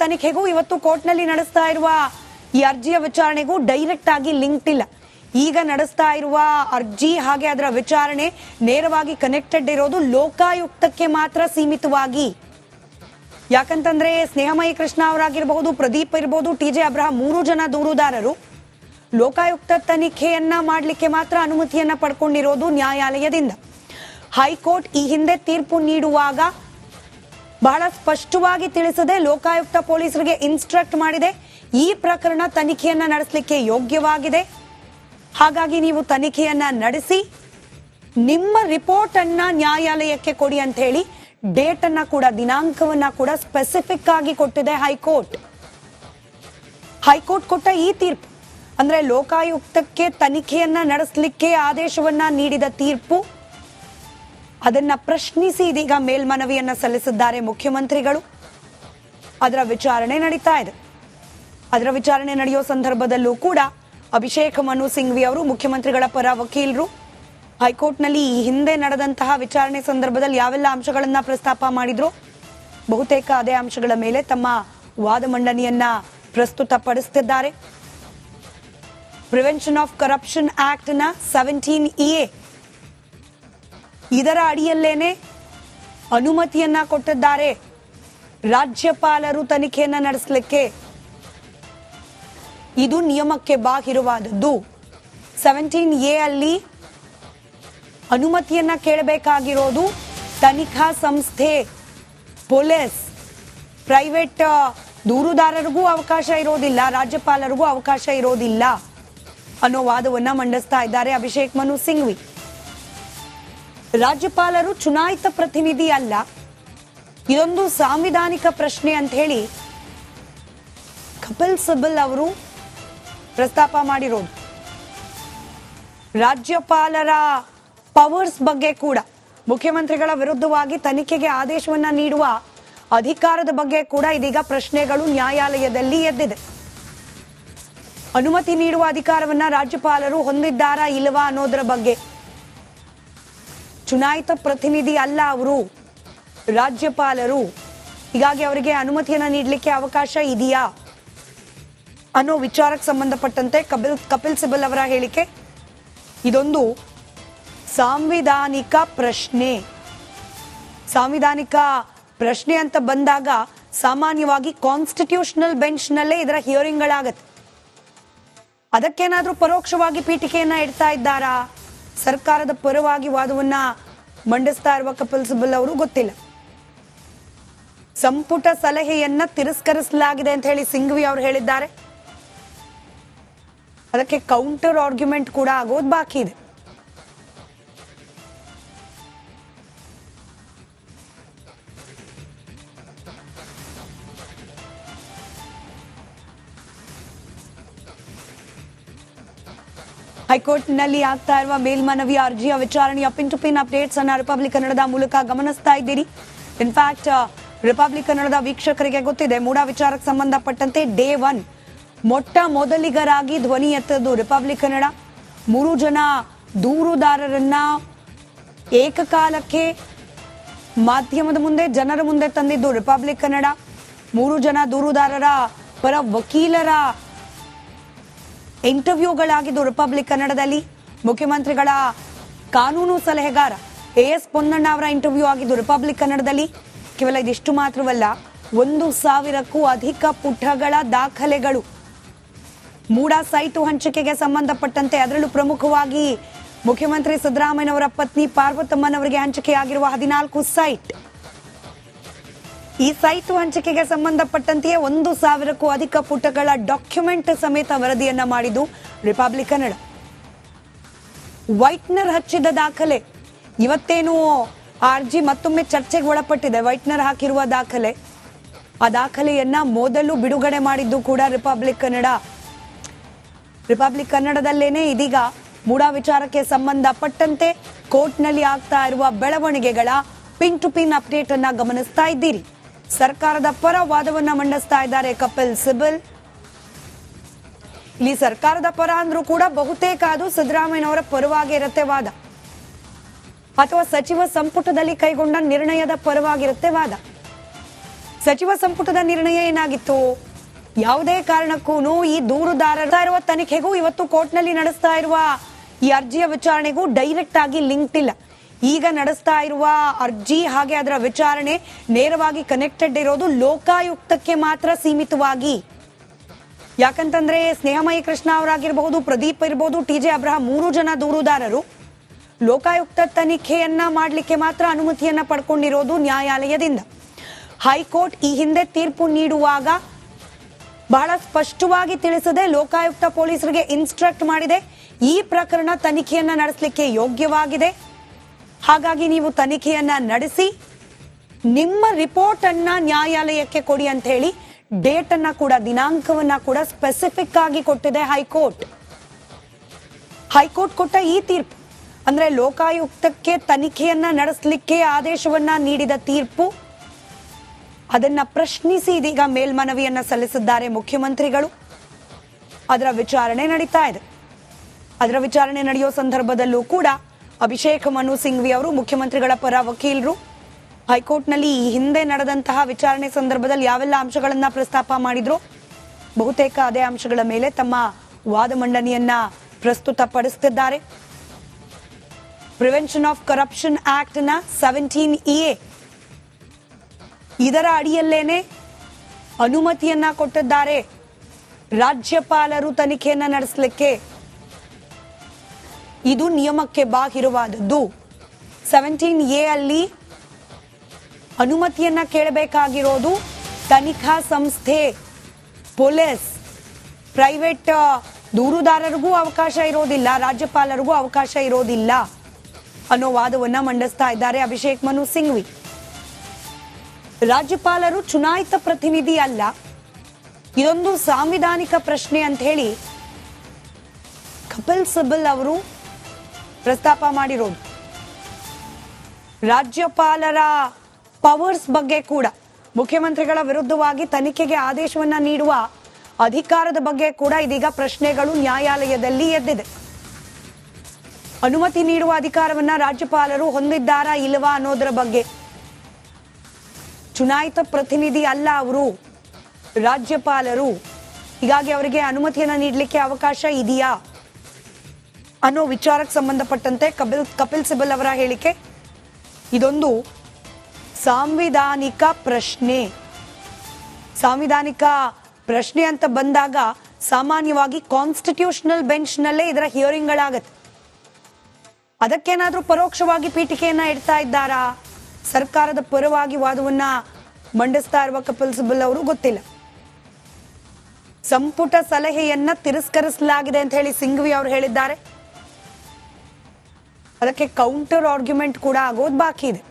ತನಿಖೆಗೂ ಇವತ್ತು ಕೋರ್ಟ್ನಲ್ಲಿ ನಡೆಸ್ತಾ ಇರುವ ಈ ಅರ್ಜಿಯ ವಿಚಾರಣೆಗೂ ಡೈರೆಕ್ಟ್ ಆಗಿ ಲಿಂಕ್ ಇಲ್ಲ. ಈಗ ನಡೆಸ್ತಾ ಇರುವ ಅರ್ಜಿ ಹಾಗೆ ಅದರ ವಿಚಾರಣೆ ನೇರವಾಗಿ ಕನೆಕ್ಟೆಡ್ ಇರೋದು ಲೋಕಾಯುಕ್ತಕ್ಕೆ ಮಾತ್ರ ಸೀಮಿತವಾಗಿ. ಯಾಕಂತಂದ್ರೆ ಸ್ನೇಹಮಯಿ ಕೃಷ್ಣ ಅವರಾಗಿರಬಹುದು, ಪ್ರದೀಪ್ ಇರಬಹುದು, ಟಿ.ಜೆ. ಅಬ್ರಹಾಂ 3 ಜನ ದೂರುದಾರರು ಲೋಕಾಯುಕ್ತ ತನಿಖೆಯನ್ನ ಮಾಡಲಿಕ್ಕೆ ಮಾತ್ರ ಅನುಮತಿಯನ್ನ ಪಡ್ಕೊಂಡಿರೋದು ನ್ಯಾಯಾಲಯದಿಂದ. ಹೈಕೋರ್ಟ್ ಈ ಹಿಂದೆ ತೀರ್ಪು ನೀಡುವಾಗ ಬಹಳ ಸ್ಪಷ್ಟವಾಗಿ ತಿಳಿಸದೆ ಲೋಕಾಯುಕ್ತ ಪೊಲೀಸರಿಗೆ ಇನ್ಸ್ಟ್ರಕ್ಟ್ ಮಾಡಿದೆ, ಈ ಪ್ರಕರಣ ತನಿಖೆಯನ್ನ ನಡೆಸಲಿಕ್ಕೆ ಯೋಗ್ಯವಾಗಿದೆ, ಹಾಗಾಗಿ ನೀವು ತನಿಖೆಯನ್ನ ನಡೆಸಿ ನಿಮ್ಮ ರಿಪೋರ್ಟ್ ಅನ್ನ ನ್ಯಾಯಾಲಯಕ್ಕೆ ಕೊಡಿ ಅಂತ ಹೇಳಿ ಡೇಟ್ ಅನ್ನ ಕೂಡ, ದಿನಾಂಕವನ್ನ ಕೂಡ ಸ್ಪೆಸಿಫಿಕ್ ಆಗಿ ಕೊಟ್ಟಿದೆ ಹೈಕೋರ್ಟ್. ಹೈಕೋರ್ಟ್ ಕೊಟ್ಟ ಈ ತೀರ್ಪು ಅಂದ್ರೆ ಲೋಕಾಯುಕ್ತಕ್ಕೆ ತನಿಖೆಯನ್ನ ನಡೆಸಲಿಕ್ಕೆ ಆದೇಶವನ್ನ ನೀಡಿದ ತೀರ್ಪು, ಅದನ್ನ ಪ್ರಶ್ನಿಸಿ ಇದೀಗ ಮೇಲ್ಮನವಿಯನ್ನ ಸಲ್ಲಿಸಿದ್ದಾರೆ ಮುಖ್ಯಮಂತ್ರಿಗಳು. ಅದರ ವಿಚಾರಣೆ ನಡೀತಾ ಇದೆ. ಅದರ ವಿಚಾರಣೆ ನಡೆಯೋ ಸಂದರ್ಭದಲ್ಲೂ ಕೂಡ ಅಭಿಷೇಕ್ ಮನು ಸಿಂಘ್ವಿ ಅವರು ಮುಖ್ಯಮಂತ್ರಿಗಳ ಪರ ವಕೀಲರು ಹೈಕೋರ್ಟ್ನಲ್ಲಿ ಈ ಹಿಂದೆ ನಡೆದಂತಹ ವಿಚಾರಣೆ ಸಂದರ್ಭದಲ್ಲಿ ಯಾವೆಲ್ಲ ಅಂಶಗಳನ್ನ ಪ್ರಸ್ತಾಪ ಮಾಡಿದ್ರು ಬಹುತೇಕ ಅದೇ ಅಂಶಗಳ ಮೇಲೆ ತಮ್ಮ ವಾದ ಮಂಡನೆಯನ್ನ ಪ್ರಸ್ತುತಪಡಿಸುತ್ತಿದ್ದಾರೆ. ಪ್ರಿವೆನ್ಷನ್ ಆಫ್ ಕರಪ್ಷನ್ ಆಕ್ಟ್ ನ 17A ಇದರ ಅಡಿಯಲ್ಲೇನೆ ಅನುಮತಿಯನ್ನ ಕೊಟ್ಟಿದ್ದಾರೆ ರಾಜ್ಯಪಾಲರು ತನಿಖೆಯನ್ನ ನಡೆಸಲಿಕ್ಕೆ. ಇದು ನಿಯಮಕ್ಕೆ ಬಾಹಿರವಾದದ್ದು. 17A ಅಲ್ಲಿ ಅನುಮತಿಯನ್ನ ಕೇಳಬೇಕಾಗಿರೋದು ತನಿಖಾ ಸಂಸ್ಥೆ, ಪೊಲೀಸ್, ಪ್ರೈವೇಟ್ ದೂರುದಾರರಿಗೂ ಅವಕಾಶ ಇರೋದಿಲ್ಲ, ರಾಜ್ಯಪಾಲರಿಗೂ ಅವಕಾಶ ಇರೋದಿಲ್ಲ ಅನ್ನೋ ವಾದವನ್ನ ಮಂಡಿಸ್ತಾ ಇದ್ದಾರೆ ಅಭಿಷೇಕ್ ಮನು ಸಿಂಘ್ವಿ. ರಾಜ್ಯಪಾಲರು ಚುನಾಯಿತ ಪ್ರತಿನಿಧಿ ಅಲ್ಲ, ಇದೊಂದು ಸಾಂವಿಧಾನಿಕ ಪ್ರಶ್ನೆ ಅಂತ ಹೇಳಿ ಕಪಿಲ್ ಸಿಬಲ್ ಅವರು ಪ್ರಸ್ತಾಪ ಮಾಡಿರೋದು. ರಾಜ್ಯಪಾಲರ ಪವರ್ಸ್ ಬಗ್ಗೆ ಕೂಡ, ಮುಖ್ಯಮಂತ್ರಿಗಳ ವಿರುದ್ಧವಾಗಿ ತನಿಖೆಗೆ ಆದೇಶವನ್ನ ನೀಡುವ ಅಧಿಕಾರದ ಬಗ್ಗೆ ಕೂಡ ಇದೀಗ ಪ್ರಶ್ನೆಗಳು ನ್ಯಾಯಾಲಯದಲ್ಲಿ ಎದ್ದಿದೆ. ಅನುಮತಿ ನೀಡುವ ಅಧಿಕಾರವನ್ನ ರಾಜ್ಯಪಾಲರು ಹೊಂದಿದ್ದಾರಾ ಇಲ್ಲವಾ ಅನ್ನೋದರ ಬಗ್ಗೆ. ಚುನಾಯಿತ ಪ್ರತಿನಿಧಿ ಅಲ್ಲ ಅವರು, ರಾಜ್ಯಪಾಲರು. ಹೀಗಾಗಿ ಅವರಿಗೆ ಅನುಮತಿಯನ್ನ ನೀಡಲಿಕ್ಕೆ ಅವಕಾಶ ಇದೆಯಾ ಅನ್ನೋ ವಿಚಾರಕ್ಕೆ ಸಂಬಂಧಪಟ್ಟಂತೆ ಕಪಿಲ್ ಸಿಬಲ್ ಅವರ ಹೇಳಿಕೆ, ಇದೊಂದು ಸಾಂವಿಧಾನಿಕ ಪ್ರಶ್ನೆ. ಸಾಂವಿಧಾನಿಕ ಪ್ರಶ್ನೆ ಅಂತ ಬಂದಾಗ ಸಾಮಾನ್ಯವಾಗಿ ಕಾನ್ಸ್ಟಿಟ್ಯೂಷನಲ್ ಬೆಂಚ್ ನಲ್ಲೇ ಇದರ ಹಿಯರಿಂಗ್ಗಳಾಗತ್ತೆ. ಅದಕ್ಕೇನಾದ್ರೂ ಪರೋಕ್ಷವಾಗಿ ಪೀಠಿಕೆಯನ್ನ ಇಡ್ತಾ ಇದ್ದಾರಾ, ಸರ್ಕಾರದ ಪರವಾಗಿ ವಾದವನ್ನ ಮಂಡಿಸ್ತಾ ಇರುವ ಕಪಿಲ್ ಸಿಬಲ್ ಅವರು ಗೊತ್ತಿಲ್ಲ. ಸಂಪುಟ ಸಲಹೆಯನ್ನ ತಿರಸ್ಕರಿಸಲಾಗಿದೆ ಅಂತ ಹೇಳಿ ಸಿಂಘ್ವಿ ಅವರು ಹೇಳಿದ್ದಾರೆ. ಅದಕ್ಕೆ ಕೌಂಟರ್ ಆರ್ಗ್ಯುಮೆಂಟ್ ಕೂಡ ಆಗೋದು ಬಾಕಿ ಇದೆ. ಹೈಕೋರ್ಟ್ನಲ್ಲಿ ಆಗ್ತಾ ಇರುವ ಮೇಲ್ಮನವಿ ಅರ್ಜಿಯ ವಿಚಾರಣೆಯ ಪಿನ್ ಟು ಪಿನ್ ಅಪ್ಡೇಟ್ಸ್ ಅನ್ನ ರಿಪಬ್ಲಿಕ್ ಕನ್ನಡದ ಮೂಲಕ ಗಮನಿಸ್ತಾ ಇದ್ದೀರಿ. ಇನ್ಫ್ಯಾಕ್ಟ್ ರಿಪಬ್ಲಿಕ್ ಕನ್ನಡದ ವೀಕ್ಷಕರಿಗೆ ಗೊತ್ತಿದೆ, ಮೂಡಾ ವಿಚಾರಕ್ಕೆ ಸಂಬಂಧಪಟ್ಟಂತೆ ಡೇ 1 ಮೊಟ್ಟ ಮೊದಲಿಗರಾಗಿ ಧ್ವನಿ ಎತ್ತದ್ದು ರಿಪಬ್ಲಿಕ್ ಕನ್ನಡ. 3 ಜನ ದೂರುದಾರರನ್ನ ಏಕಕಾಲಕ್ಕೆ ಮಾಧ್ಯಮದ ಮುಂದೆ, ಜನರ ಮುಂದೆ ತಂದಿದ್ದು ರಿಪಬ್ಲಿಕ್ ಕನ್ನಡ. 3 ಜನ ದೂರುದಾರರ ಪರ ವಕೀಲರ ಇಂಟರ್ವ್ಯೂಗಳಾಗಿದ್ದು ರಿಪಬ್ಲಿಕ್ ಕನ್ನಡದಲ್ಲಿ. ಮುಖ್ಯಮಂತ್ರಿಗಳ ಕಾನೂನು ಸಲಹೆಗಾರ ಎಸ್ ಪೊನ್ನಣ್ಣ ಅವರ ಇಂಟರ್ವ್ಯೂ ಆಗಿದ್ದು ರಿಪಬ್ಲಿಕ್ ಕನ್ನಡದಲ್ಲಿ. ಕೇವಲ ಇದಿಷ್ಟು ಮಾತ್ರವಲ್ಲ, 1,000ಕ್ಕೂ ಅಧಿಕ ಪುಟಗಳ ದಾಖಲೆಗಳು ಮೂಡಾ ಸೈಟು ಹಂಚಿಕೆಗೆ ಸಂಬಂಧಪಟ್ಟಂತೆ, ಅದರಲ್ಲೂ ಪ್ರಮುಖವಾಗಿ ಮುಖ್ಯಮಂತ್ರಿ ಸಿದ್ದರಾಮಯ್ಯನವರ ಪತ್ನಿ ಪಾರ್ವತಮ್ಮನವರಿಗೆ ಹಂಚಿಕೆಯಾಗಿರುವ 14 ಸೈಟ್. ಈ ಸೈಟು ಹಂಚಿಕೆಗೆ ಸಂಬಂಧಪಟ್ಟಂತೆಯೇ 1,000ಕ್ಕೂ ಅಧಿಕ ಪುಟಗಳ ಡಾಕ್ಯುಮೆಂಟ್ ಸಮೇತ ವರದಿಯನ್ನ ಮಾಡಿದ್ದು ರಿಪಬ್ಲಿಕ್ ಕನ್ನಡ. ವೈಟ್ನರ್ ಹಚ್ಚಿದ ದಾಖಲೆ ಇವತ್ತೇನು ಅರ್ಜಿ ಮತ್ತೊಮ್ಮೆ ಚರ್ಚೆಗೆ ಒಳಪಟ್ಟಿದೆ. ವೈಟ್ನರ್ ಹಾಕಿರುವ ದಾಖಲೆ, ಆ ದಾಖಲೆಯನ್ನ ಮೊದಲು ಬಿಡುಗಡೆ ಮಾಡಿದ್ದು ಕೂಡ ರಿಪಬ್ಲಿಕ್ ಕನ್ನಡ. ರಿಪಬ್ಲಿಕ್ ಕನ್ನಡದಲ್ಲೇನೆ ಇದೀಗ ಮೂಡಾ ವಿಚಾರಕ್ಕೆ ಸಂಬಂಧಪಟ್ಟಂತೆ ಕೋರ್ಟ್ನಲ್ಲಿ ಆಗ್ತಾ ಇರುವ ಬೆಳವಣಿಗೆಗಳ ಪಿನ್ ಟು ಪಿನ್ ಅಪ್ಡೇಟ್ ಅನ್ನ ಗಮನಿಸ್ತಾ ಇದ್ದೀರಿ. ಸರ್ಕಾರದ ಪರ ವಾದವನ್ನ ಮಂಡಿಸ್ತಾ ಇದ್ದಾರೆ ಕಪಿಲ್ ಸಿಬಲ್. ಇಲ್ಲಿ ಸರ್ಕಾರದ ಪರ ಅಂದ್ರೂ ಕೂಡ ಬಹುತೇಕ ಅದು ಸಿದ್ದರಾಮಯ್ಯನವರ ಪರವಾಗಿ ಇರುತ್ತೆ ವಾದ, ಅಥವಾ ಸಚಿವ ಸಂಪುಟದಲ್ಲಿ ಕೈಗೊಂಡ ನಿರ್ಣಯದ ಪರವಾಗಿರುತ್ತೆ ವಾದ. ಸಚಿವ ಸಂಪುಟದ ನಿರ್ಣಯ ಏನಾಗಿತ್ತು? ಯಾವುದೇ ಕಾರಣಕ್ಕೂ ಈ ದೂರುದಾರರ ಇರುವ ತನಿಖೆಗೂ ಇವತ್ತು ಕೋರ್ಟ್ನಲ್ಲಿ ನಡೆಸ್ತಾ ಇರುವ ಈ ಅರ್ಜಿಯ ವಿಚಾರಣೆಗೂ ಡೈರೆಕ್ಟ್ ಆಗಿ ಲಿಂಕ್ ಇಲ್ಲ. ಈಗ ನಡೆಸ್ತಾ ಇರುವ ಅರ್ಜಿ ಹಾಗೆ ಅದರ ವಿಚಾರಣೆ ನೇರವಾಗಿ ಕನೆಕ್ಟೆಡ್ ಇರೋದು ಲೋಕಾಯುಕ್ತಕ್ಕೆ ಮಾತ್ರ ಸೀಮಿತವಾಗಿ. ಯಾಕಂತಂದ್ರೆ ಸ್ನೇಹಮಯಿ ಕೃಷ್ಣ ಅವರಾಗಿರಬಹುದು, ಪ್ರದೀಪ್ ಇರಬಹುದು, ಟಿ.ಜೆ. ಅಬ್ರಹಾಂ 3 ಜನ ದೂರುದಾರರು ಲೋಕಾಯುಕ್ತ ತನಿಖೆಯನ್ನ ಮಾಡಲಿಕ್ಕೆ ಮಾತ್ರ ಅನುಮತಿಯನ್ನ ಪಡ್ಕೊಂಡಿರೋದು ನ್ಯಾಯಾಲಯದಿಂದ. ಹೈಕೋರ್ಟ್ ಈ ಹಿಂದೆ ತೀರ್ಪು ನೀಡುವಾಗ ಬಹಳ ಸ್ಪಷ್ಟವಾಗಿ ತಿಳಿಸದೆ ಲೋಕಾಯುಕ್ತ ಪೊಲೀಸರಿಗೆ ಇನ್ಸ್ಟ್ರಕ್ಟ್ ಮಾಡಿದೆ, ಈ ಪ್ರಕರಣ ತನಿಖೆಯನ್ನ ನಡೆಸಲಿಕ್ಕೆ ಯೋಗ್ಯವಾಗಿದೆ, ಹಾಗಾಗಿ ನೀವು ತನಿಖೆಯನ್ನ ನಡೆಸಿ ನಿಮ್ಮ ರಿಪೋರ್ಟ್ ಅನ್ನ ನ್ಯಾಯಾಲಯಕ್ಕೆ ಕೊಡಿ ಅಂತ ಹೇಳಿ ಡೇಟ್ ಅನ್ನ ಕೂಡ, ದಿನಾಂಕವನ್ನ ಕೂಡ ಸ್ಪೆಸಿಫಿಕ್ ಆಗಿ ಕೊಟ್ಟಿದೆ ಹೈಕೋರ್ಟ್. ಹೈಕೋರ್ಟ್ ಕೊಟ್ಟ ಈ ತೀರ್ಪು ಅಂದ್ರೆ ಲೋಕಾಯುಕ್ತಕ್ಕೆ ತನಿಖೆಯನ್ನ ನಡೆಸಲಿಕ್ಕೆ ಆದೇಶವನ್ನ ನೀಡಿದ ತೀರ್ಪು, ಅದನ್ನ ಪ್ರಶ್ನಿಸಿ ಇದೀಗ ಮೇಲ್ಮನವಿಯನ್ನ ಸಲ್ಲಿಸಿದ್ದಾರೆ ಮುಖ್ಯಮಂತ್ರಿಗಳು. ಅದರ ವಿಚಾರಣೆ ನಡೀತಾ ಇದೆ. ಅದರ ವಿಚಾರಣೆ ನಡೆಯೋ ಸಂದರ್ಭದಲ್ಲೂ ಕೂಡ ಅಭಿಷೇಕ್ ಮನು ಸಿಂಘ್ವಿ ಅವರು ಮುಖ್ಯಮಂತ್ರಿಗಳ ಪರ ವಕೀಲರು ಹೈಕೋರ್ಟ್ನಲ್ಲಿ ಈ ಹಿಂದೆ ನಡೆದಂತಹ ವಿಚಾರಣೆ ಸಂದರ್ಭದಲ್ಲಿ ಯಾವೆಲ್ಲ ಅಂಶಗಳನ್ನ ಪ್ರಸ್ತಾಪ ಮಾಡಿದ್ರು, ಬಹುತೇಕ ಅದೇ ಅಂಶಗಳ ಮೇಲೆ ತಮ್ಮ ವಾದ ಮಂಡನೆಯನ್ನ ಪ್ರಸ್ತುತಪಡಿಸುತ್ತಿದ್ದಾರೆ. ಪ್ರಿವೆನ್ಷನ್ ಆಫ್ ಕರಪ್ಷನ್ ಆಕ್ಟ್ ನ 17(a) ಇದರ ಅಡಿಯಲ್ಲೇನೆ ಅನುಮತಿಯನ್ನ ಕೊಟ್ಟಿದ್ದಾರೆ ರಾಜ್ಯಪಾಲರು ತನಿಖೆಯನ್ನ ನಡೆಸಲಿಕ್ಕೆ. ಇದು ನಿಯಮಕ್ಕೆ ಬಾಹಿರವಾದದ್ದು. 17(a) ಅಲ್ಲಿ ಅನುಮತಿಯನ್ನ ಕೇಳಬೇಕಾಗಿರೋದು ತನಿಖಾ ಸಂಸ್ಥೆ, ಪೊಲೀಸ್. ಪ್ರೈವೇಟ್ ದೂರುದಾರರಿಗೂ ಅವಕಾಶ ಇರೋದಿಲ್ಲ, ರಾಜ್ಯಪಾಲರಿಗೂ ಅವಕಾಶ ಇರೋದಿಲ್ಲ ಅನ್ನೋ ವಾದವನ್ನ ಮಂಡಿಸ್ತಾ ಇದ್ದಾರೆ ಅಭಿಷೇಕ್ ಮನು ಸಿಂಘ್ವಿ. ರಾಜ್ಯಪಾಲರು ಚುನಾಯಿತ ಪ್ರತಿನಿಧಿ ಅಲ್ಲ, ಇದೊಂದು ಸಾಂವಿಧಾನಿಕ ಪ್ರಶ್ನೆ ಅಂತ ಹೇಳಿ ಕಪಿಲ್ ಸಿಬಲ್ ಅವರು ಪ್ರಸ್ತಾಪ ಮಾಡಿರೋದು. ರಾಜ್ಯಪಾಲರ ಪವರ್ಸ್ ಬಗ್ಗೆ ಕೂಡ, ಮುಖ್ಯಮಂತ್ರಿಗಳ ವಿರುದ್ಧವಾಗಿ ತನಿಖೆಗೆ ಆದೇಶವನ್ನ ನೀಡುವ ಅಧಿಕಾರದ ಬಗ್ಗೆ ಕೂಡ ಇದೀಗ ಪ್ರಶ್ನೆಗಳು ನ್ಯಾಯಾಲಯದಲ್ಲಿ ಎದ್ದಿದೆ. ಅನುಮತಿ ನೀಡುವ ಅಧಿಕಾರವನ್ನ ರಾಜ್ಯಪಾಲರು ಹೊಂದಿದ್ದಾರಾ ಇಲ್ಲವಾ ಅನ್ನೋದರ ಬಗ್ಗೆ. ಚುನಾಯಿತ ಪ್ರತಿನಿಧಿ ಅಲ್ಲ ಅವರು, ರಾಜ್ಯಪಾಲರು. ಹೀಗಾಗಿ ಅವರಿಗೆ ಅನುಮತಿಯನ್ನ ನೀಡಲಿಕ್ಕೆ ಅವಕಾಶ ಇದೆಯಾ ಅನ್ನೋ ವಿಚಾರಕ್ಕೆ ಸಂಬಂಧಪಟ್ಟಂತೆ ಕಪಿಲ್ ಸಿಬಲ್ ಅವರ ಹೇಳಿಕೆ, ಇದೊಂದು ಸಾಂವಿಧಾನಿಕ ಪ್ರಶ್ನೆ. ಸಾಂವಿಧಾನಿಕ ಪ್ರಶ್ನೆ ಅಂತ ಬಂದಾಗ ಸಾಮಾನ್ಯವಾಗಿ ಕಾನ್ಸ್ಟಿಟ್ಯೂಷನಲ್ ಬೆಂಚ್ ನಲ್ಲೇ ಇದರ ಹಿಯರಿಂಗ್ಗಳಾಗತ್ತೆ. ಅದಕ್ಕೇನಾದ್ರೂ ಪರೋಕ್ಷವಾಗಿ ಪೀಠಿಕೆಯನ್ನ ಇಡ್ತಾ ಇದ್ದಾರಾ, ಸರ್ಕಾರದ ಪರವಾಗಿ ವಾದವನ್ನ ಮಂಡಿಸ್ತಾ ಇರುವ ಕಪಿಲ್ ಸಿಬಲ್ ಅವರು ಗೊತ್ತಿಲ್ಲ. ಸಂಪುಟ ಸಲಹೆಯನ್ನ ತಿರಸ್ಕರಿಸಲಾಗಿದೆ ಅಂತ ಹೇಳಿ ಸಿಂಘ್ವಿ ಅವರು ಹೇಳಿದ್ದಾರೆ. ಅದಕ್ಕೆ ಕೌಂಟರ್ ಆರ್ಗ್ಯುಮೆಂಟ್ ಕೂಡ ಆಗೋದು ಬಾಕಿ ಇದೆ.